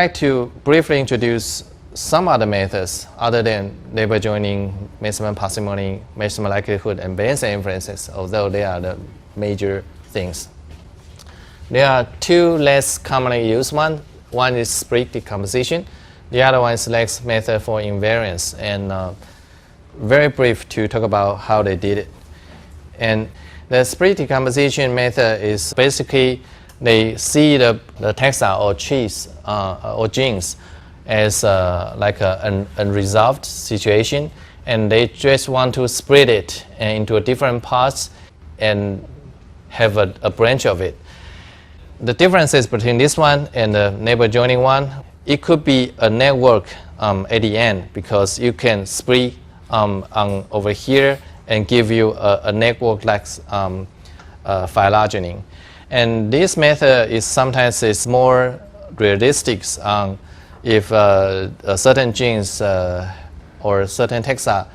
like to briefly introduce some other methods other than neighbor joining, maximum parsimony, maximum likelihood, and Bayesian inferences, although they are the major things. There are two less commonly used ones. One is split decomposition. The other one is Lex method for invariance. And very brief to talk about how they did it. And the split decomposition method is basically they see the taxa or trees or genes as like an unresolved situation, and they just want to split it into different parts and have a branch of it. The differences between this one and the neighbor joining one, it could be a network at the end, because you can split over here and give you a network like phylogeny. And this method is sometimes more realistic if certain genes or certain taxa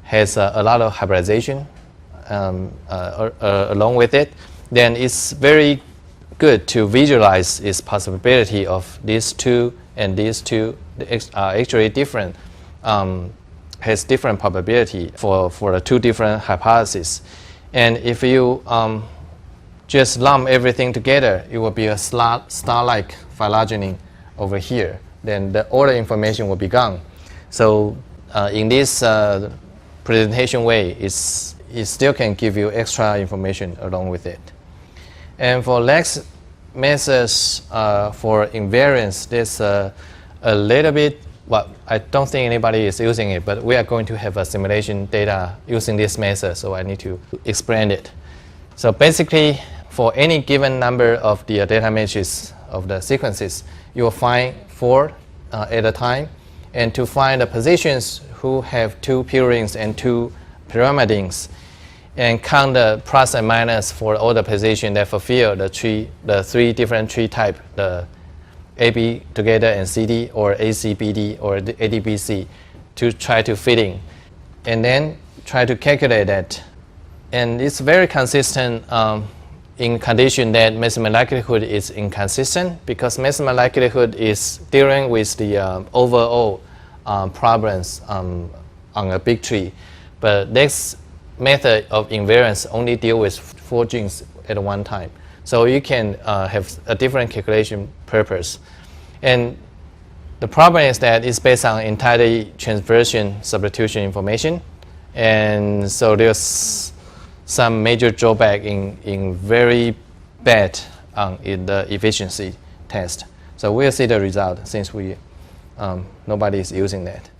has a lot of hybridization along with it, then it's very good to visualize its possibility of these two and these two are actually different, has different probability for the two different hypotheses. And if you just lump everything together, it will be a star-like phylogeny over here. Then all the information will be gone. So in this presentation way, it still can give you extra information along with it. And for Lex methods for invariance, there's a little bit, well, I don't think anybody is using it, but we are going to have a simulation data using this method, so I need to explain it. So basically, for any given number of the data matrices of the sequences, you will find 4 at a time. And to find the positions who have 2 purines and 2 pyrimidines, and count the plus and minus for all the positions that fulfill the 3 different tree type, the AB together and CD, or ACBD, or the ADBC, to try to fit in. And then try to calculate that. And it's very consistent in condition that maximum likelihood is inconsistent, because maximum likelihood is dealing with the overall problems on a big tree. But this method of invariance only deal with 4 genes at one time. So you can have a different calculation purpose. And the problem is that it's based on entirely transversion substitution information. And so there's some major drawback in very bad in the efficiency test. So we'll see the result since nobody is using that.